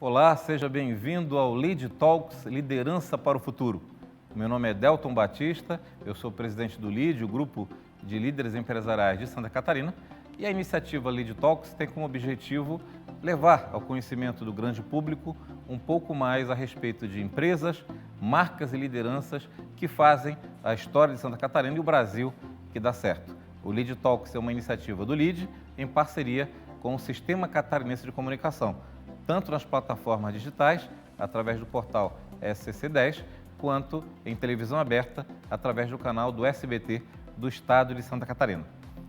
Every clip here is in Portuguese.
Olá, seja bem-vindo ao Lead Talks Liderança para o Futuro. Meu nome é Delton Batista, eu sou presidente do LEAD, o Grupo de Líderes Empresariais de Santa Catarina, e a iniciativa Lead Talks tem como objetivo levar ao conhecimento do grande público um pouco mais a respeito de empresas, marcas e lideranças que fazem a história de Santa Catarina e o Brasil que dá certo. O Lead Talks é uma iniciativa do LEAD em parceria com o Sistema Catarinense de Comunicação, tanto nas plataformas digitais, através do portal SCC10, quanto em televisão aberta, através do canal do SBT do Estado de Santa Catarina.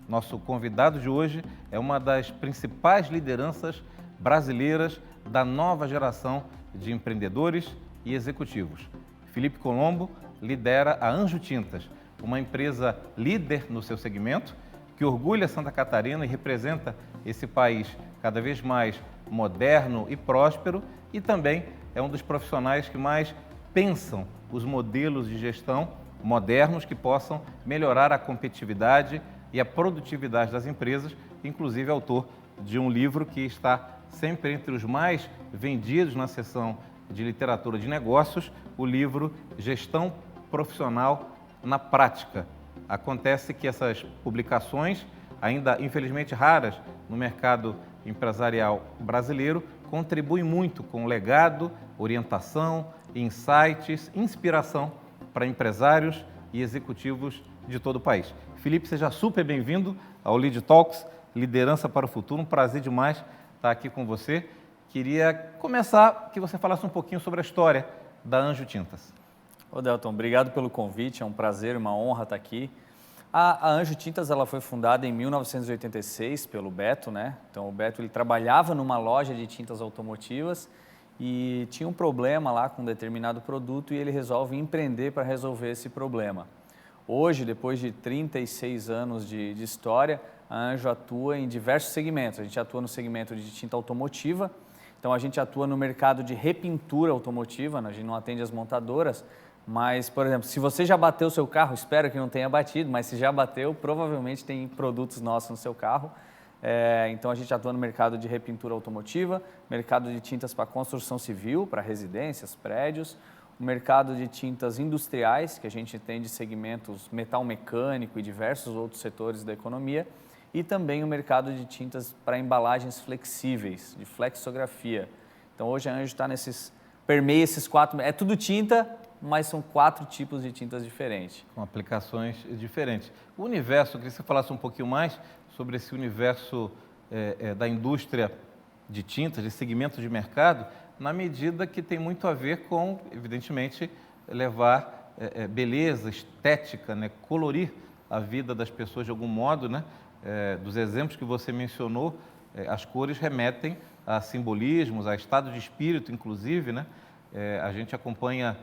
Nosso convidado de hoje é uma das principais lideranças brasileiras da nova geração de empreendedores e executivos. Felipe Colombo lidera a Anjo Tintas, uma empresa líder no seu segmento, que orgulha Santa Catarina e representa esse país cada vez mais moderno e próspero, e também é um dos profissionais que mais pensam os modelos de gestão modernos que possam melhorar a competitividade e a produtividade das empresas, inclusive autor de um livro que está sempre entre os mais vendidos na seção de literatura de negócios, o livro Gestão Profissional na Prática. Acontece que essas publicações, ainda infelizmente raras no mercado empresarial brasileiro, contribuem muito com legado, orientação, insights, inspiração para empresários e executivos de todo o país. Felipe, seja super bem-vindo ao Lead Talks, Liderança para o Futuro. Um prazer demais estar aqui com você. Queria começar que você falasse um pouquinho sobre a história da Anjo Tintas. Ô Delton, obrigado pelo convite, é um prazer, uma honra estar aqui. A Anjo Tintas ela foi fundada em 1986 pelo Beto, né? Então o Beto ele trabalhava numa loja de tintas automotivas e tinha um problema lá com um determinado produto e ele resolve empreender para resolver esse problema. Hoje, depois de 36 anos de história, a Anjo atua em diversos segmentos. A gente atua no segmento de tinta automotiva, então a gente atua no mercado de repintura automotiva, a gente não atende as montadoras, mas, por exemplo, se você já bateu o seu carro, espero que não tenha batido, mas se já bateu, provavelmente tem produtos nossos no seu carro. Então, a gente atua no mercado de repintura automotiva, mercado de tintas para construção civil, para residências, prédios, o mercado de tintas industriais, que a gente tem de segmentos metal mecânico e diversos outros setores da economia, e também o mercado de tintas para embalagens flexíveis, de flexografia. Então, hoje a Anjo está permeia esses quatro, é tudo tinta, mas são 4 tipos de tintas diferentes. Com aplicações diferentes. O universo, eu queria que você falasse um pouquinho mais sobre esse universo da indústria de tintas, de segmentos de mercado, na medida que tem muito a ver com, evidentemente, levar beleza, estética, né, colorir a vida das pessoas de algum modo, né? Dos exemplos que você mencionou, as cores remetem a simbolismos, a estado de espírito, inclusive, né? A gente acompanha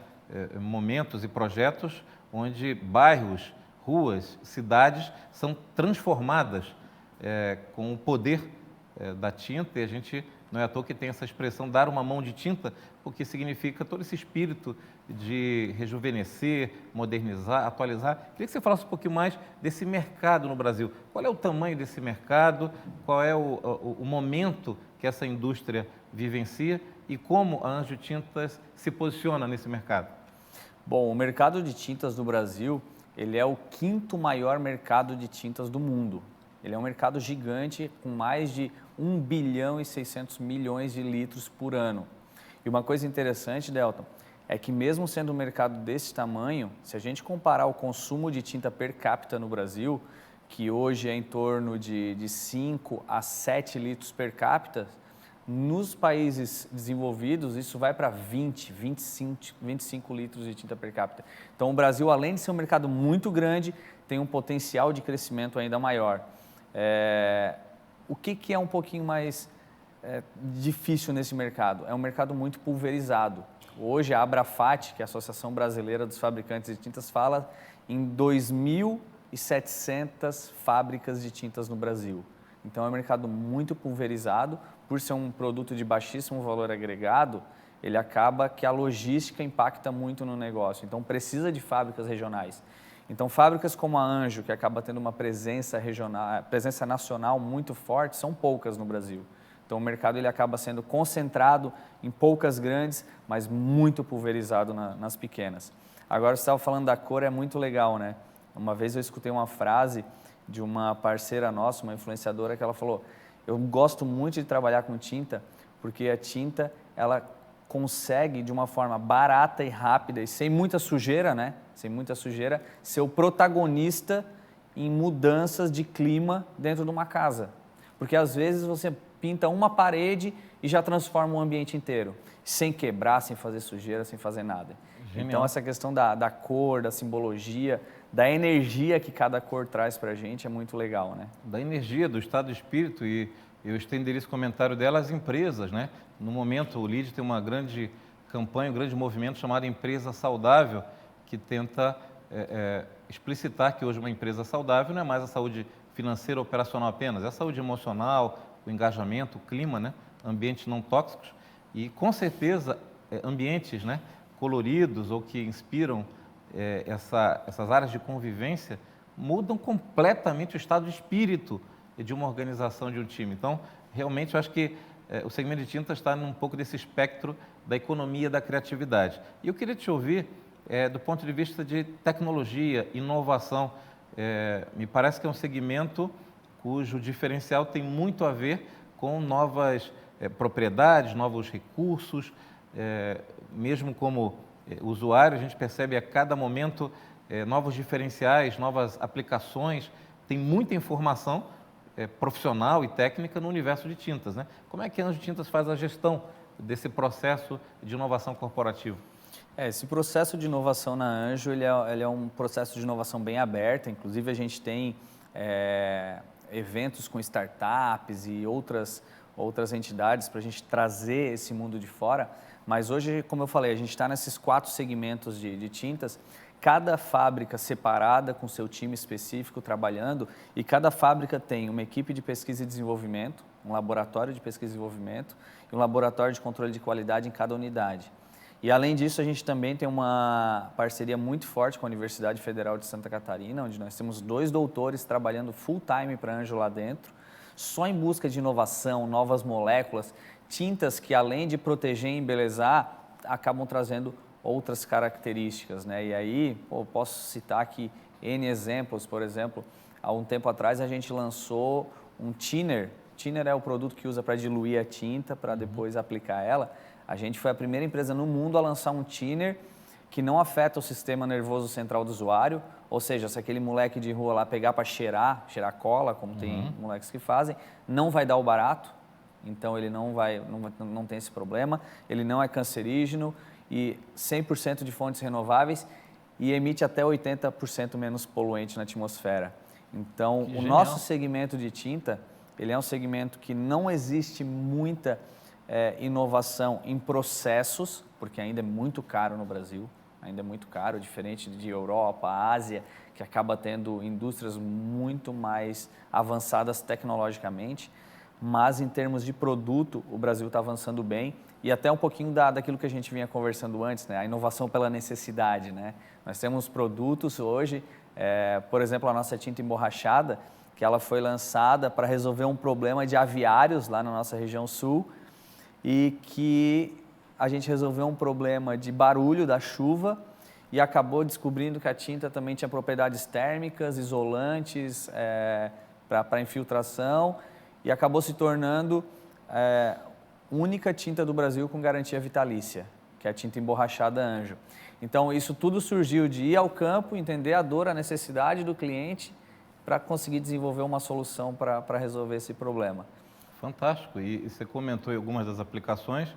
momentos e projetos onde bairros, ruas, cidades são transformadas com o poder da tinta, e a gente não é à toa que tem essa expressão dar uma mão de tinta, porque significa todo esse espírito de rejuvenescer, modernizar, atualizar. Queria que você falasse um pouquinho mais desse mercado no Brasil. Qual é o tamanho desse mercado, qual é o momento que essa indústria vivencia e como a Anjo Tintas se posiciona nesse mercado? Bom, o mercado de tintas do Brasil, ele é o 5º maior mercado de tintas do mundo. Ele é um mercado gigante com mais de 1 bilhão e 600 milhões de litros por ano. E uma coisa interessante, Delton, é que mesmo sendo um mercado desse tamanho, se a gente comparar o consumo de tinta per capita no Brasil, que hoje é em torno de 5 a 7 litros per capita, nos países desenvolvidos, isso vai para 20, 25 litros de tinta per capita. Então, o Brasil, além de ser um mercado muito grande, tem um potencial de crescimento ainda maior. O que é um pouquinho mais difícil nesse mercado? É um mercado muito pulverizado. Hoje, a Abrafat, que é a Associação Brasileira dos Fabricantes de Tintas, fala em 2.700 fábricas de tintas no Brasil. Então, é um mercado muito pulverizado. Por ser um produto de baixíssimo valor agregado, ele acaba que a logística impacta muito no negócio. Então, precisa de fábricas regionais. Então, fábricas como a Anjo, que acaba tendo uma presença regional, presença nacional muito forte, são poucas no Brasil. Então, o mercado ele acaba sendo concentrado em poucas grandes, mas muito pulverizado nas pequenas. Agora, você estava falando da cor, é muito legal, né? Uma vez eu escutei uma frase de uma parceira nossa, uma influenciadora, que ela falou: eu gosto muito de trabalhar com tinta, porque a tinta, ela consegue, de uma forma barata e rápida e sem muita sujeira, né? Sem muita sujeira, ser o protagonista em mudanças de clima dentro de uma casa. Porque às vezes você pinta uma parede e já transforma o ambiente inteiro, sem quebrar, sem fazer sujeira, sem fazer nada. Genial. Então essa questão da cor, da simbologia, da energia que cada cor traz para a gente é muito legal, né? Da energia, do estado de espírito, e eu estenderia esse comentário dela às empresas, né? No momento, o LEED tem uma grande campanha, um grande movimento chamado Empresa Saudável, que tenta explicitar que hoje uma empresa saudável não é mais a saúde financeira ou operacional apenas, é a saúde emocional, o engajamento, o clima, né? Ambientes não tóxicos e, com certeza, ambientes, né? Coloridos ou que inspiram essas áreas de convivência mudam completamente o estado de espírito de uma organização, de um time. Então, realmente, eu acho que o segmento de tintas está num pouco desse espectro da economia da criatividade. E eu queria te ouvir do ponto de vista de tecnologia, inovação. Me parece que é um segmento cujo diferencial tem muito a ver com novas propriedades, novos recursos, mesmo como usuário, a gente percebe a cada momento novos diferenciais, novas aplicações, tem muita informação profissional e técnica no universo de tintas, né? Como é que a Anjo Tintas faz a gestão desse processo de inovação corporativa? Esse processo de inovação na Anjo, ele é um processo de inovação bem aberto, inclusive a gente tem eventos com startups e outras entidades para a gente trazer esse mundo de fora, mas hoje, como eu falei, a gente está nesses 4 segmentos de tintas, cada fábrica separada com seu time específico trabalhando, e cada fábrica tem uma equipe de pesquisa e desenvolvimento, um laboratório de pesquisa e desenvolvimento e um laboratório de controle de qualidade em cada unidade. E além disso, a gente também tem uma parceria muito forte com a Universidade Federal de Santa Catarina, onde nós temos 2 doutores trabalhando full time para a Anjo lá dentro, só em busca de inovação, novas moléculas, tintas que além de proteger e embelezar, acabam trazendo outras características, né? E aí, posso citar aqui N exemplos. Por exemplo, há um tempo atrás a gente lançou um thinner. Thinner é o produto que usa para diluir a tinta, para depois aplicar ela. A gente foi a primeira empresa no mundo a lançar um thinner que não afeta o sistema nervoso central do usuário, ou seja, se aquele moleque de rua lá pegar para cheirar cola, como tem moleques que fazem, não vai dar o barato, então ele não tem esse problema, ele não é cancerígeno e 100% de fontes renováveis e emite até 80% menos poluente na atmosfera. Então, o nosso segmento de tinta, ele é um segmento que não existe muita inovação em processos, porque ainda é muito caro no Brasil, ainda é muito caro, diferente de Europa, Ásia, que acaba tendo indústrias muito mais avançadas tecnologicamente, mas em termos de produto, o Brasil está avançando bem e até um pouquinho daquilo que a gente vinha conversando antes, né? A inovação pela necessidade, né? Nós temos produtos hoje, por exemplo, a nossa tinta emborrachada, que ela foi lançada para resolver um problema de aviários lá na nossa região sul e que a gente resolveu um problema de barulho da chuva e acabou descobrindo que a tinta também tinha propriedades térmicas, isolantes, para infiltração e acabou se tornando única tinta do Brasil com garantia vitalícia, que é a tinta emborrachada Anjo. Então, isso tudo surgiu de ir ao campo, entender a dor, a necessidade do cliente para conseguir desenvolver uma solução para resolver esse problema. Fantástico. E você comentou em algumas das aplicações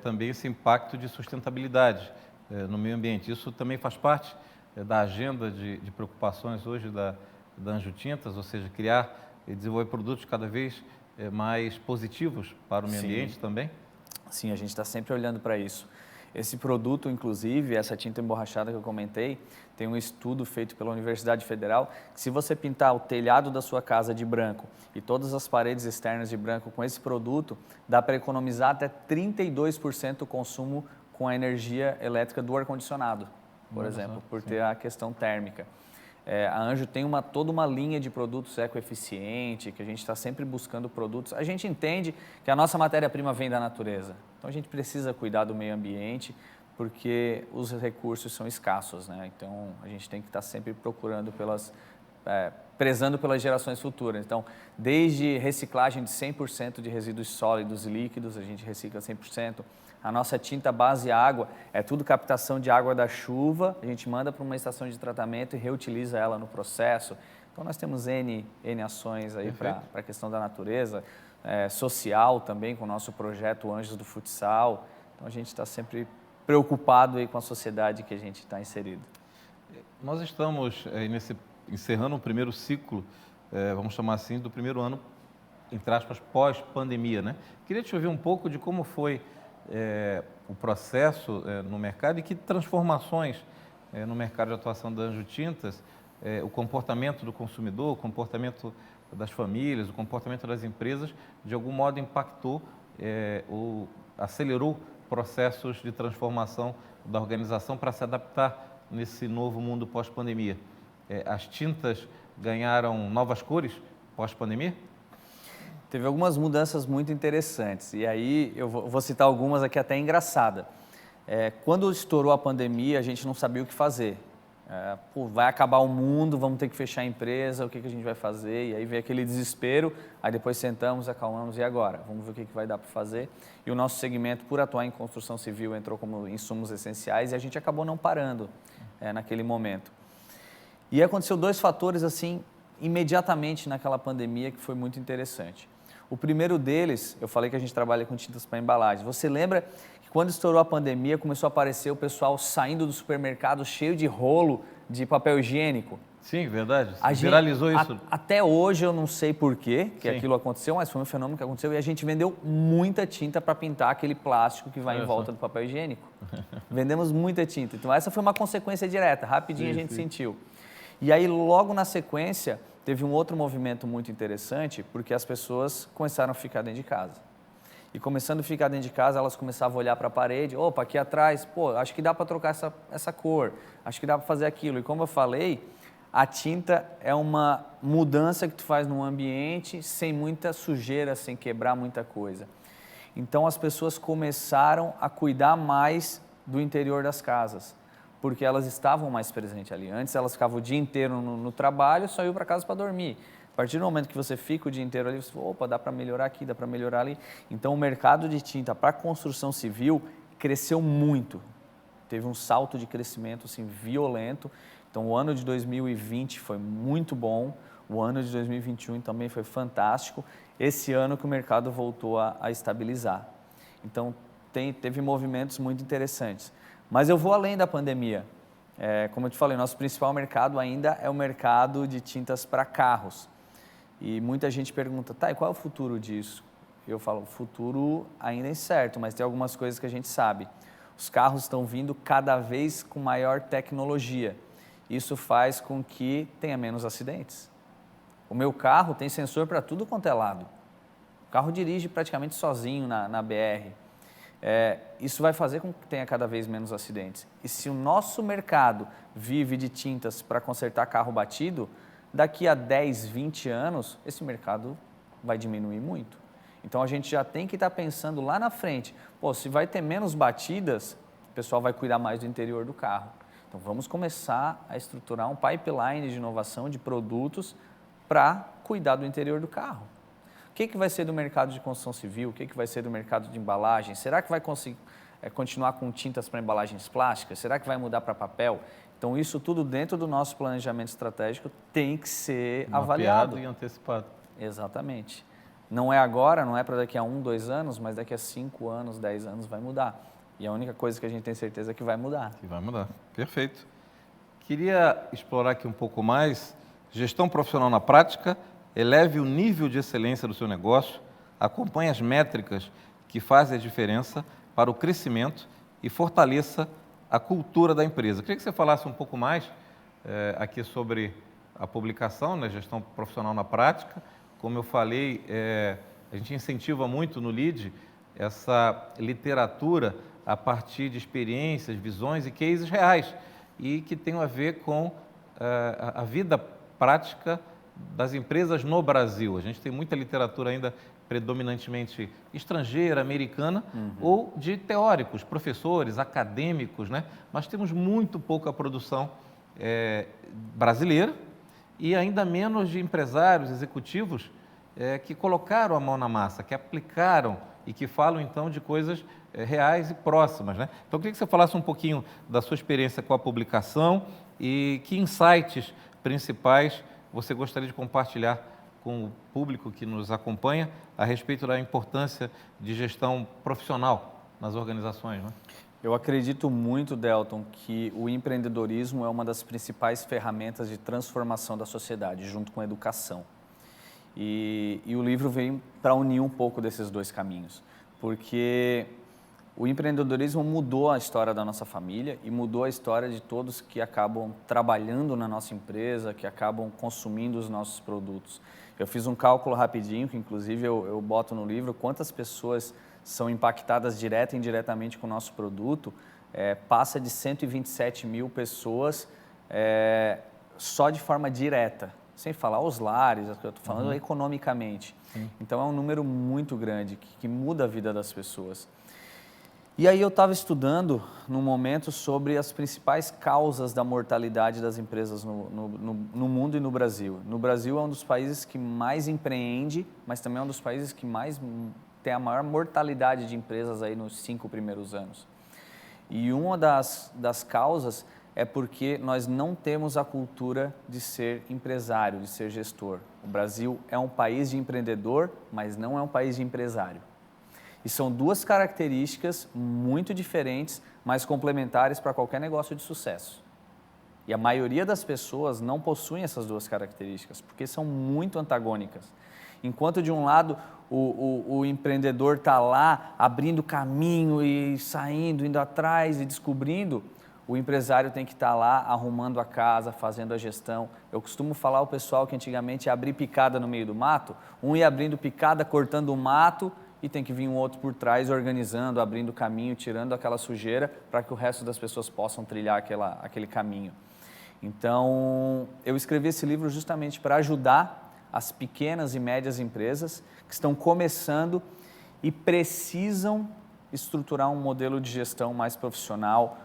também esse impacto de sustentabilidade no meio ambiente. Isso também faz parte da agenda de preocupações hoje da Anjo Tintas, ou seja, criar e desenvolver produtos cada vez mais positivos para o meio ambiente também? Sim, a gente está sempre olhando para isso. Esse produto, inclusive, essa tinta emborrachada que eu comentei, tem um estudo feito pela Universidade Federal que se você pintar o telhado da sua casa de branco e todas as paredes externas de branco com esse produto, dá para economizar até 32% o consumo com a energia elétrica do ar-condicionado. por exemplo, por ter a questão térmica. A Anjo tem toda uma linha de produtos ecoeficiente, que a gente está sempre buscando produtos. A gente entende que a nossa matéria-prima vem da natureza, então a gente precisa cuidar do meio ambiente, porque os recursos são escassos, né? Então a gente tem que estar sempre procurando prezando pelas gerações futuras. Então, desde reciclagem de 100% de resíduos sólidos e líquidos, a gente recicla 100%. A nossa tinta base água é tudo captação de água da chuva, a gente manda para uma estação de tratamento e reutiliza ela no processo. Então, nós temos N ações aí para a questão da natureza, social também, com o nosso projeto Anjos do Futsal. Então, a gente está sempre preocupado aí com a sociedade que a gente está inserido. Nós estamos encerrando o primeiro ciclo, vamos chamar assim, do primeiro ano, entre aspas, pós-pandemia, né? Queria te ouvir um pouco de como foi o processo no mercado e que transformações no mercado de atuação da Anjo Tintas, o comportamento do consumidor, o comportamento das famílias, o comportamento das empresas, de algum modo impactou ou acelerou processos de transformação da organização para se adaptar nesse novo mundo pós-pandemia. As tintas ganharam novas cores pós-pandemia? Teve algumas mudanças muito interessantes, e aí eu vou citar algumas aqui até engraçada. Quando estourou a pandemia, a gente não sabia o que fazer. Vai acabar o mundo, vamos ter que fechar a empresa, o que a gente vai fazer? E aí veio aquele desespero, aí depois sentamos, acalmamos, e agora? Vamos ver o que vai dar para fazer. E o nosso segmento, por atuar em construção civil, entrou como insumos essenciais e a gente acabou não parando naquele momento. E aconteceu dois fatores, assim, imediatamente naquela pandemia, que foi muito interessante. O primeiro deles, eu falei que a gente trabalha com tintas para embalagem. Você lembra que quando estourou a pandemia, começou a aparecer o pessoal saindo do supermercado cheio de rolo de papel higiênico? Sim, verdade. Viralizou isso. Até hoje eu não sei por que aquilo aconteceu, mas foi um fenômeno que aconteceu e a gente vendeu muita tinta para pintar aquele plástico que vai em volta do papel higiênico. Vendemos muita tinta. Então essa foi uma consequência direta, rapidinho a gente sentiu. E aí logo na sequência teve um outro movimento muito interessante, porque as pessoas começaram a ficar dentro de casa. E começando a ficar dentro de casa, elas começavam a olhar para a parede, opa, aqui atrás, acho que dá para trocar essa cor, acho que dá para fazer aquilo. E como eu falei, a tinta é uma mudança que tu faz num ambiente sem muita sujeira, sem quebrar muita coisa. Então as pessoas começaram a cuidar mais do interior das casas, porque elas estavam mais presentes ali. Antes elas ficavam o dia inteiro no trabalho, só iam para casa para dormir. A partir do momento que você fica o dia inteiro ali, você fala, opa, dá para melhorar aqui, dá para melhorar ali. Então o mercado de tinta para construção civil cresceu muito. Teve um salto de crescimento assim, violento. Então o ano de 2020 foi muito bom, o ano de 2021 também foi fantástico. Esse ano que o mercado voltou a estabilizar. Então teve movimentos muito interessantes. Mas eu vou além da pandemia. Como eu te falei, nosso principal mercado ainda é o mercado de tintas para carros. E muita gente pergunta, e qual é o futuro disso? Eu falo, o futuro ainda é incerto, mas tem algumas coisas que a gente sabe. Os carros estão vindo cada vez com maior tecnologia. Isso faz com que tenha menos acidentes. O meu carro tem sensor para tudo quanto é lado. O carro dirige praticamente sozinho na BR. Isso vai fazer com que tenha cada vez menos acidentes. E se o nosso mercado vive de tintas para consertar carro batido, daqui a 10, 20 anos, esse mercado vai diminuir muito. Então a gente já tem que estar pensando lá na frente, se vai ter menos batidas, o pessoal vai cuidar mais do interior do carro. Então vamos começar a estruturar um pipeline de inovação de produtos para cuidar do interior do carro. O que vai ser do mercado de construção civil? O que vai ser do mercado de embalagem? Será que vai conseguir continuar com tintas para embalagens plásticas? Será que vai mudar para papel? Então, isso tudo dentro do nosso planejamento estratégico tem que ser avaliado. E antecipado. Exatamente. Não é agora, não é para daqui a 1, 2 anos, mas daqui a 5 anos, 10 anos vai mudar. E a única coisa que a gente tem certeza é que vai mudar. Que vai mudar. Perfeito. Queria explorar aqui um pouco mais gestão profissional na prática. Eleve o nível de excelência do seu negócio, acompanhe as métricas que fazem a diferença para o crescimento e fortaleça a cultura da empresa. Queria que você falasse um pouco mais aqui sobre a publicação, né, gestão profissional na prática. Como eu falei, a gente incentiva muito no LEAD essa literatura a partir de experiências, visões e cases reais. e que tem a ver com a vida prática das empresas no Brasil. A gente tem muita literatura ainda predominantemente estrangeira, americana, ou de teóricos, professores, acadêmicos, né? Mas temos muito pouca produção brasileira e ainda menos de empresários, executivos que colocaram a mão na massa, que aplicaram e que falam então de coisas reais e próximas, né? Então eu queria que você falasse um pouquinho da sua experiência com a publicação e que insights principais você gostaria de compartilhar com o público que nos acompanha a respeito da importância de gestão profissional nas organizações, né? Eu acredito muito, Delton, que o empreendedorismo é uma das principais ferramentas de transformação da sociedade, junto com a educação. E o livro vem para unir um pouco desses dois caminhos, porque o empreendedorismo mudou a história da nossa família e mudou a história de todos que acabam trabalhando na nossa empresa, que acabam consumindo os nossos produtos. Eu fiz um cálculo rapidinho, que inclusive eu boto no livro, quantas pessoas são impactadas direta e indiretamente com o nosso produto. Passa de 127 mil pessoas só de forma direta, sem falar os lares, eu estou falando economicamente. Então é um número muito grande que muda a vida das pessoas. E aí eu estava estudando num momento sobre as principais causas da mortalidade das empresas no mundo e no Brasil. No Brasil é um dos países que mais empreende, mas também é um dos países que mais tem a maior mortalidade de empresas aí nos 5 primeiros anos. E uma das causas é porque nós não temos a cultura de ser empresário, de ser gestor. O Brasil é um país de empreendedor, mas não é um país de empresário. E são duas características muito diferentes, mas complementares para qualquer negócio de sucesso. E a maioria das pessoas não possuem essas duas características, porque são muito antagônicas. Enquanto de um lado o empreendedor está lá abrindo caminho e saindo, indo atrás e descobrindo, o empresário tem que estar lá arrumando a casa, fazendo a gestão. Eu costumo falar ao pessoal que antigamente ia abrir picada no meio do mato, um ia abrindo picada, cortando o mato, e tem que vir um outro por trás organizando, abrindo caminho, tirando aquela sujeira para que o resto das pessoas possam trilhar aquele caminho. Então, eu escrevi esse livro justamente para ajudar as pequenas e médias empresas que estão começando e precisam estruturar um modelo de gestão mais profissional,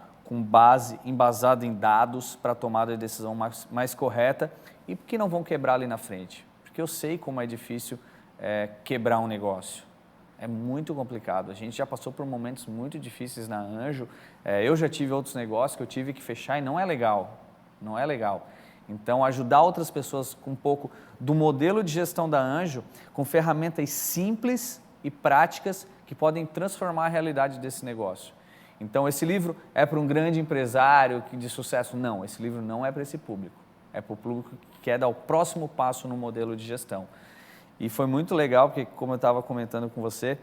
embasado em dados para a tomada de decisão mais correta e que não vão quebrar ali na frente. Porque eu sei como é difícil quebrar um negócio. É muito complicado. A gente já passou por momentos muito difíceis na Anjo. Eu já tive outros negócios que eu tive que fechar e não é legal. Não é legal. Então, ajudar outras pessoas com um pouco do modelo de gestão da Anjo, com ferramentas simples e práticas que podem transformar a realidade desse negócio. Então, esse livro é para um grande empresário de sucesso? Não, esse livro não é para esse público. É para o público que quer dar o próximo passo no modelo de gestão. E foi muito legal, porque como eu estava comentando com você,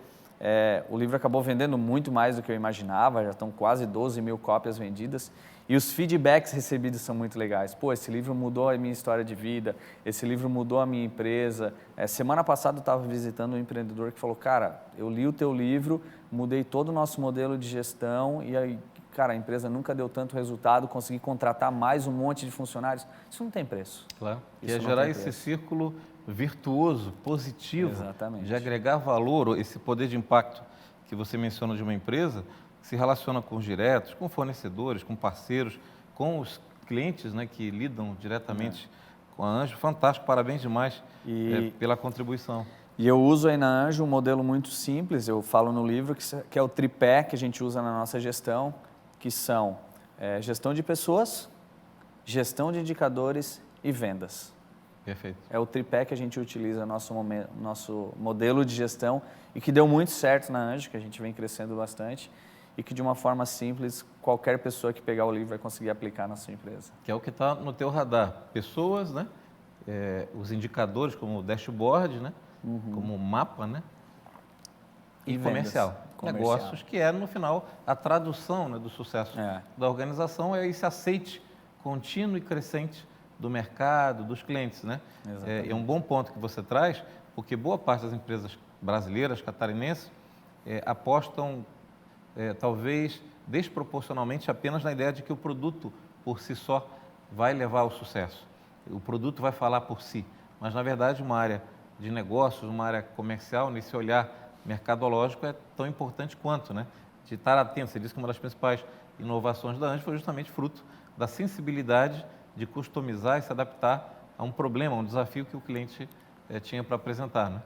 o livro acabou vendendo muito mais do que eu imaginava, já estão quase 12 mil cópias vendidas, e os feedbacks recebidos são muito legais. Pô, esse livro mudou a minha história de vida, esse livro mudou a minha empresa. Semana passada eu estava visitando um empreendedor que falou, cara, eu li o teu livro, mudei todo o nosso modelo de gestão, e aí, cara, a empresa nunca deu tanto resultado, consegui contratar mais um monte de funcionários. Isso não tem preço. Claro. E é gerar esse círculo virtuoso, positivo, exatamente, de agregar valor, esse poder de impacto que você menciona de uma empresa, que se relaciona com os diretos, com fornecedores, com parceiros, com os clientes, né, que lidam diretamente com a Anjo. Fantástico, parabéns demais pela contribuição. E eu uso aí na Anjo um modelo muito simples, eu falo no livro, que é o tripé que a gente usa na nossa gestão, que são gestão de pessoas, gestão de indicadores e vendas. Perfeito. É o tripé que a gente utiliza no nosso modelo de gestão e que deu muito certo na Anjo, que a gente vem crescendo bastante e que de uma forma simples, qualquer pessoa que pegar o livro vai conseguir aplicar na sua empresa. Que é o que está no teu radar. Pessoas, né? Os indicadores como o dashboard, né? Como o mapa, né? E comercial. Negócios que é, no final, a tradução, né, do sucesso da organização, é esse aceite contínuo e crescente do mercado, dos clientes, né? É um bom ponto que você traz, porque boa parte das empresas brasileiras, catarinenses, apostam talvez desproporcionalmente apenas na ideia de que o produto por si só, vai levar ao sucesso. O produto vai falar por si. Mas, na verdade, uma área de negócios, uma área comercial, nesse olhar mercadológico, é tão importante quanto, né? De estar atento. Você disse que uma das principais inovações da Anjo foi justamente fruto da sensibilidade de customizar e se adaptar a um problema, a um desafio que o cliente tinha para apresentar, né?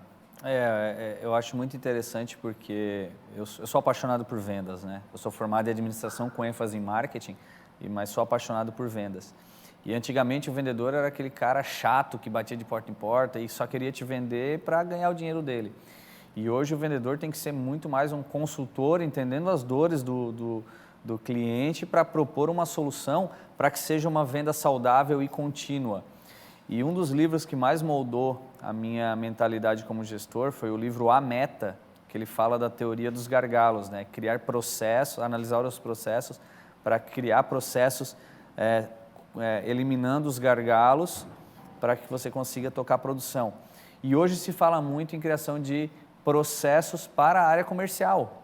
Eu acho muito interessante porque eu sou apaixonado por vendas, né? Eu sou formado em administração com ênfase em marketing, mas sou apaixonado por vendas. E antigamente o vendedor era aquele cara chato que batia de porta em porta e só queria te vender para ganhar o dinheiro dele. E hoje o vendedor tem que ser muito mais um consultor, entendendo as dores do cliente para propor uma solução para que seja uma venda saudável e contínua. E um dos livros que mais moldou a minha mentalidade como gestor foi o livro A Meta, que ele fala da teoria dos gargalos, né? Criar processos, analisar os processos para criar processos eliminando os gargalos para que você consiga tocar a produção. E hoje se fala muito em criação de processos para a área comercial,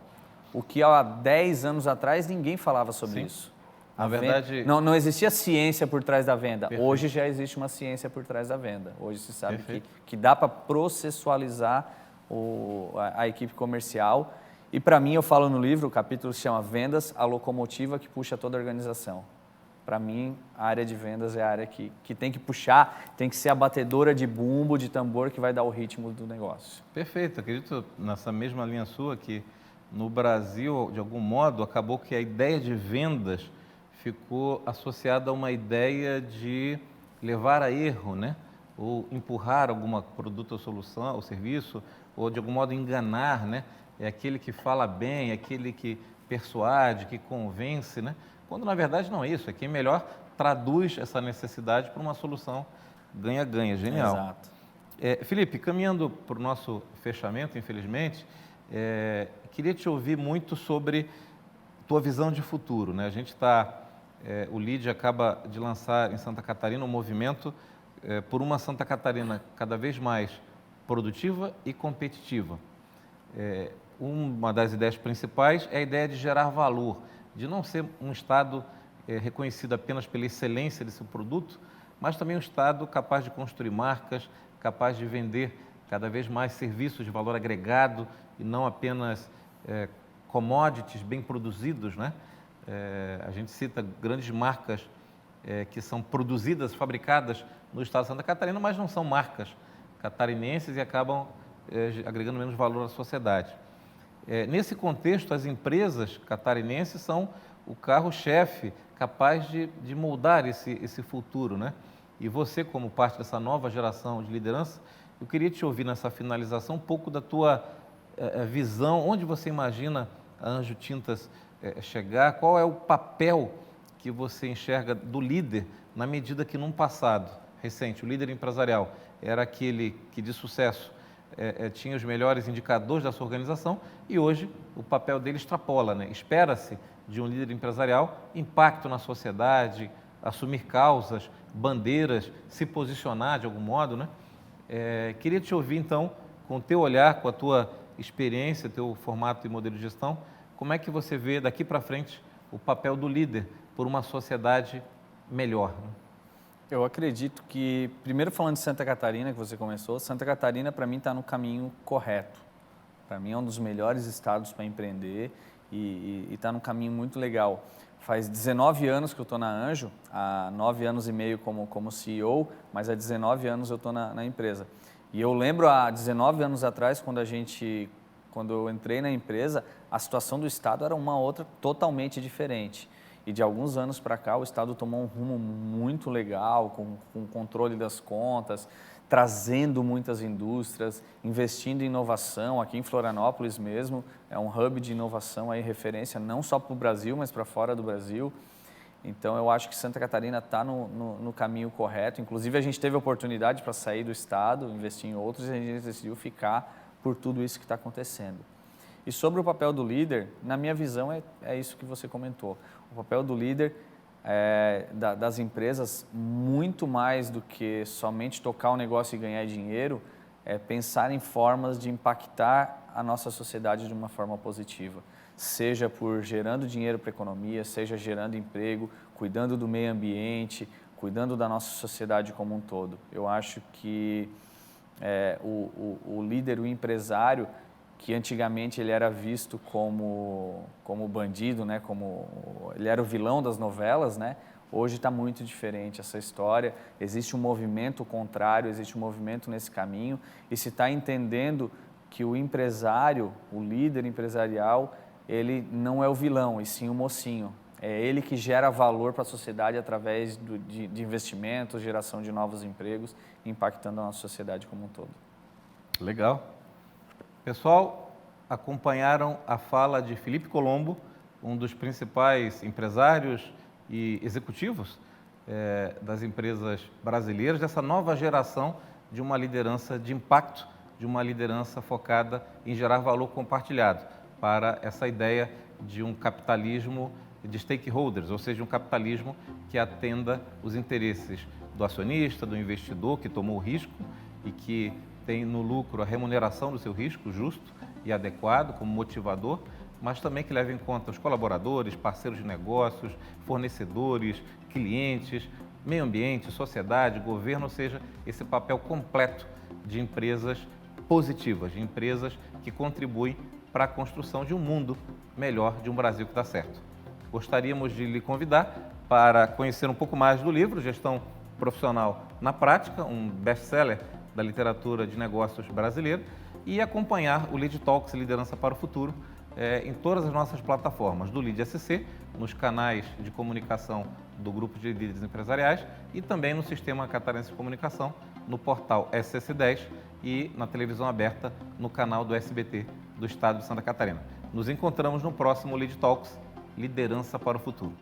o que há 10 anos atrás ninguém falava sobre Sim. isso. Na verdade... Não existia ciência por trás da venda. Perfeito. Hoje já existe uma ciência por trás da venda. Hoje se sabe que dá para processualizar a equipe comercial. E para mim, eu falo no livro, o capítulo se chama Vendas, a locomotiva que puxa toda a organização. Para mim, a área de vendas é a área que tem que puxar, tem que ser a batedora de bumbo, de tambor que vai dar o ritmo do negócio. Perfeito. Acredito nessa mesma linha sua que no Brasil, de algum modo, acabou que a ideia de vendas ficou associada a uma ideia de levar a erro, né? Ou empurrar algum produto ou solução, ou serviço, ou de algum modo enganar, né? É aquele que fala bem, é aquele que persuade, que convence, né? Quando na verdade não é isso, é quem melhor traduz essa necessidade para uma solução ganha-ganha. Genial. Exato. Felipe, caminhando para o nosso fechamento, infelizmente, queria te ouvir muito sobre tua visão de futuro, né? A gente está... o LEAD acaba de lançar em Santa Catarina um movimento por uma Santa Catarina cada vez mais produtiva e competitiva. Uma das ideias principais é a ideia de gerar valor, de não ser um Estado reconhecido apenas pela excelência de seu produto, mas também um Estado capaz de construir marcas, capaz de vender cada vez mais serviços de valor agregado e não apenas commodities bem produzidos, né? A gente cita grandes marcas que são produzidas, fabricadas no estado de Santa Catarina, mas não são marcas catarinenses e acabam agregando menos valor à sociedade. Nesse contexto, as empresas catarinenses são o carro-chefe capaz de moldar esse futuro, né? E você, como parte dessa nova geração de liderança, eu queria te ouvir nessa finalização um pouco da tua visão, onde você imagina a Anjo Tintas chegar, qual é o papel que você enxerga do líder, na medida que num passado recente, o líder empresarial era aquele que de sucesso tinha os melhores indicadores da sua organização e hoje o papel dele extrapola, né? Espera-se de um líder empresarial impacto na sociedade, assumir causas, bandeiras, se posicionar de algum modo, né? Queria te ouvir então, com o teu olhar, com a tua experiência, teu formato e modelo de gestão, como é que você vê daqui para frente o papel do líder por uma sociedade melhor, né? Eu acredito que, primeiro falando de Santa Catarina, que você começou, Santa Catarina para mim está no caminho correto. Para mim é um dos melhores estados para empreender e está num caminho muito legal. Faz 19 anos que eu estou na Anjo, há 9 anos e meio como CEO, mas há 19 anos eu estou na empresa. E eu lembro há 19 anos atrás, quando eu entrei na empresa, a situação do estado era uma outra totalmente diferente. E de alguns anos para cá, o estado tomou um rumo muito legal, com controle das contas, trazendo muitas indústrias, investindo em inovação. Aqui em Florianópolis mesmo, é um hub de inovação, aí, referência não só para o Brasil, mas para fora do Brasil. Então, eu acho que Santa Catarina está no caminho correto. Inclusive, a gente teve a oportunidade para sair do estado, investir em outros, e a gente decidiu ficar por tudo isso que está acontecendo. E sobre o papel do líder, na minha visão, é isso que você comentou. O papel do líder das empresas, muito mais do que somente tocar o negócio e ganhar dinheiro, é pensar em formas de impactar a nossa sociedade de uma forma positiva. Seja por gerando dinheiro para a economia, seja gerando emprego, cuidando do meio ambiente, cuidando da nossa sociedade como um todo. Eu acho que o líder, o empresário, que antigamente ele era visto como bandido, né? Ele era o vilão das novelas, né? Hoje está muito diferente essa história, existe um movimento contrário, existe um movimento nesse caminho, e se está entendendo que o empresário, o líder empresarial, ele não é o vilão, e sim o mocinho. É ele que gera valor para a sociedade através de investimentos, geração de novos empregos, impactando a nossa sociedade como um todo. Legal. Pessoal, acompanharam a fala de Felipe Colombo, um dos principais empresários e executivos das empresas brasileiras, dessa nova geração de uma liderança de impacto, de uma liderança focada em gerar valor compartilhado, para essa ideia de um capitalismo de stakeholders, ou seja, um capitalismo que atenda os interesses do acionista, do investidor que tomou o risco e que tem no lucro a remuneração do seu risco justo e adequado como motivador, mas também que leva em conta os colaboradores, parceiros de negócios, fornecedores, clientes, meio ambiente, sociedade, governo, ou seja, esse papel completo de empresas positivas, de empresas que contribuem para a construção de um mundo melhor, de um Brasil que dá certo. Gostaríamos de lhe convidar para conhecer um pouco mais do livro Gestão Profissional na Prática, um best-seller da literatura de negócios brasileira, e acompanhar o Lead Talks Liderança para o Futuro em todas as nossas plataformas do Lead SC, nos canais de comunicação do Grupo de Líderes Empresariais e também no Sistema Catarinense de Comunicação, no portal SC10 e na televisão aberta no canal do SBT do Estado de Santa Catarina. Nos encontramos no próximo Lead Talks Liderança para o Futuro.